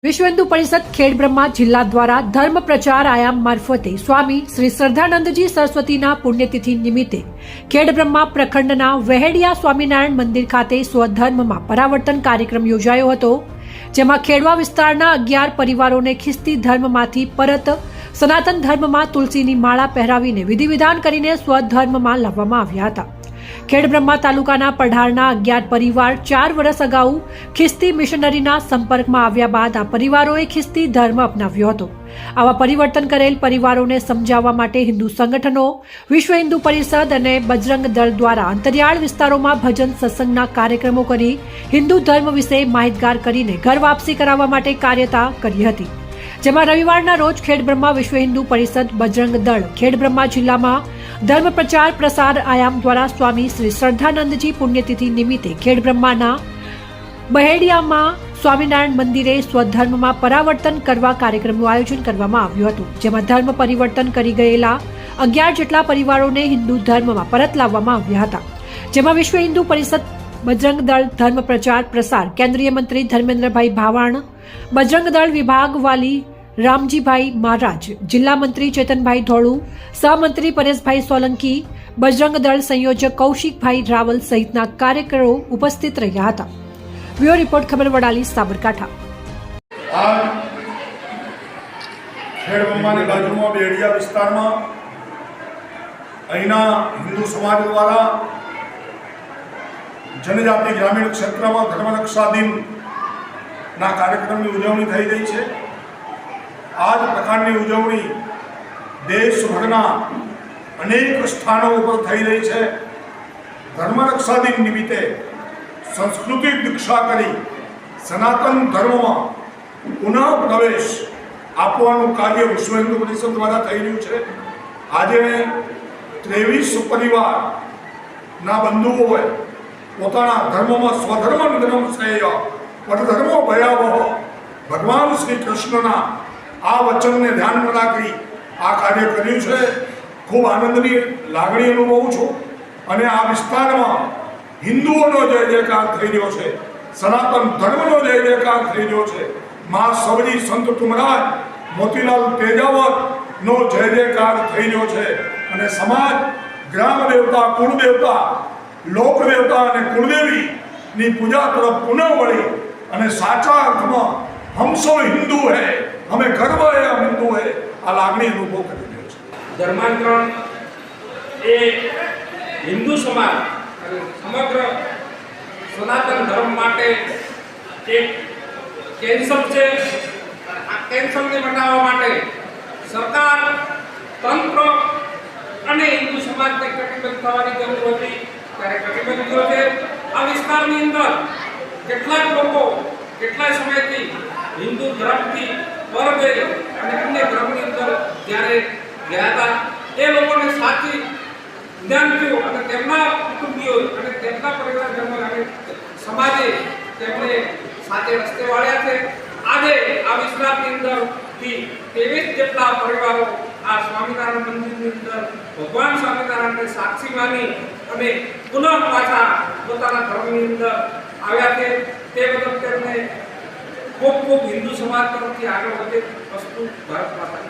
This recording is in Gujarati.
વિશ્વ હિન્દુ પરિષદ ખેડબ્રહ્મા જિલ્લા દ્વારા ધર્મ પ્રચાર આયામ મારફતે સ્વામી શ્રી શ્રદ્ધાનંદજી સરસ્વતીના પુણ્યતિથિ નિમિત્તે ખેડબ્રહ્મા પ્રખંડના વહેડિયા સ્વામિનારાયણ મંદિર ખાતે સ્વધર્મમાં પરાવર્તન કાર્યક્રમ યોજાયો હતો, જેમાં ખેડવા વિસ્તારના 11 પરિવારોને ખ્રિસ્તી ધર્મમાંથી પરત સનાતન ધર્મમાં તુલસીની માળા પહેરાવીને વિધિ વિધાન કરીને સ્વધર્મમાં લાવવામાં આવ્યા હતા। ખેડબ્રહ્મા તાલુકાના પઢારના 11 પરિવાર 4 વર્ષ અગાઉ ખ્રિસ્તી મિશનરીના સંપર્કમાં આવ્યા બાદ આ પરિવારોએ ખ્રિસ્તી ધર્મ અપનાવ્યો હતો। આવા પરિવર્તન કરેલ પરિવારોને સમજાવવા માટે હિન્દુ સંગઠનો, વિશ્વ હિન્દુ પરિષદ અને બજરંગ દળ દ્વારા અંતરિયાળ વિસ્તારોમાં ભજન સત્સંગના કાર્યક્રમો કરી હિન્દુ ધર્મ વિશે માહિતગાર કરીને ઘર વાપસી કરાવવા માટે કાર્યતા કરી હતી, જેમાં રવિવારના રોજ ખેડબ્રહ્મા વિશ્વ હિન્દુ પરિષદ બજરંગ દળ ખેડબ્રહ્મા જિલ્લામાં ધર્મ પ્રચાર પ્રસાર આયામ દ્વારા સ્વામી શ્રી શ્રદ્ધાનંદજી પુણ્યતિથિ નિમિત્તે ખેડબ્રહ્માના બહેડિયામાં સ્વામિનારાયણ મંદિરે સ્વધર્મમાં પરાવર્તન કરવા કાર્યક્રમનું આયોજન કરવામાં આવ્યું હતું, જેમાં ધર્મ પરિવર્તન કરી ગયેલા 11 જેટલા પરિવારોને હિન્દુ ધર્મમાં પરત લાવવામાં આવ્યા હતા, જેમાં વિશ્વ હિન્દુ પરિષદ બજરંગ દળ ધર્મ પ્રચાર પ્રસાર કેન્દ્રીય મંત્રી ધર્મેન્દ્રભાઈ ભાવાણ, બજરંગ દળ વિભાગ વાલી રામજીભાઈ મહારાજ, જિલ્લા મંત્રી ચેતનભાઈ ધોળુ, સહમંત્રી પરેશભાઈ સોલંકી, બજરંગ દળ સંયોજક કૌશિકભાઈ રાવલ સહિતના કાર્યકરો ઉપસ્થિત રહ્યા હતા। બ્યુરો રિપોર્ટ ખબર વડાલી સાબરકાંઠા। ખેડબ્રહ્માની બાજુમાં બેડિયા વિસ્તારમાં અહીંના હિન્દુ સમાજ દ્વારા જનજાતિ ગ્રામીણ ક્ષેત્રમાં ધર્મરક્ષા દિનના કાર્યક્રમની ઉજવણી થઈ રહી છે। આ જ પ્રકારની ઉજવણી દેશભરના અનેક સ્થાનો ઉપર થઈ રહી છે। ધર્મરક્ષા દિન નિમિત્તે સંસ્કૃતિ દીક્ષા કરી સનાતન ધર્મમાં પુનઃ પ્રવેશ આપવાનું કાર્ય વિશ્વ હિન્દુ પરિષદ દ્વારા થઈ રહ્યું છે। આજે 23 પરિવારના બંધુઓએ પોતાના ધર્મમાં સ્વધર્મ ધર્મ શ્રેય પરધર્મો ભયાવહ ભગવાન શ્રી કૃષ્ણના આ વચનને ધ્યાનમાં રાખી આ કાર્ય કર્યું છે। ખૂબ આનંદની લાગણી અનુભવું છું અને આ વિસ્તારમાં હિન્દુઓનો જય જયકાર થઈ રહ્યો છે, સનાતન ધર્મનો જય જયકાર થઈ રહ્યો છે। મા સબરી સંત તુમરાજ મોતીલાલ તેજાવતનો જય જયકાર થઈ રહ્યો છે અને સમાજ ગ્રામ દેવતા, કુળ દેવતા, લોક દેવતા અને કુળદેવીની પૂજા તરફ પુનઃ વળી અને સાચા અર્થમાં હમ સો હિન્દુ હૈ, हमें गर्व है हम हिंदू है, आ लागणी अनुभव કરી રહ્યો છે। ધર્માંતરણ એ હિન્દુ સમાજ અને સમગ્ર સનાતન ધર્મ માટે એક કેન્સર છે। આ કેન્સરને મટાવવા માટે સરકાર, તંત્ર અને હિન્દુ સમાજને કટિબદ્ધ થવાની જરૂર હતી, ત્યારે કટિબદ્ધ થયો છે। આ વિસ્તારની અંદર કેટલાક લોકો કેટલાય સમયથી હિન્દુ ધર્મથી પર ગઈ અને અન્ય ધર્મની અંદર જ્યારે ગયા હતા એ લોકોને સાચી જ્ઞાન થયું અને તેમના કુટુંબીઓ અને તેમના પરિવારજનો અને સમાજે તેમને સાચે રસ્તે વાળ્યા છે। આજે આ વિસ્તારની અંદરથી 23 જેટલા પરિવારો આ સ્વામિનારાયણ મંદિરની અંદર ભગવાન સ્વામિનારાયણને સાક્ષી માની અને પુનઃ પાછા પોતાના ધર્મની અંદર આવ્યા છે। તે બદલ તેમને ખૂબ ખૂબ હિન્દુ સમાજ તરફથી આગળ વધે વસ્તુ ભારત માતા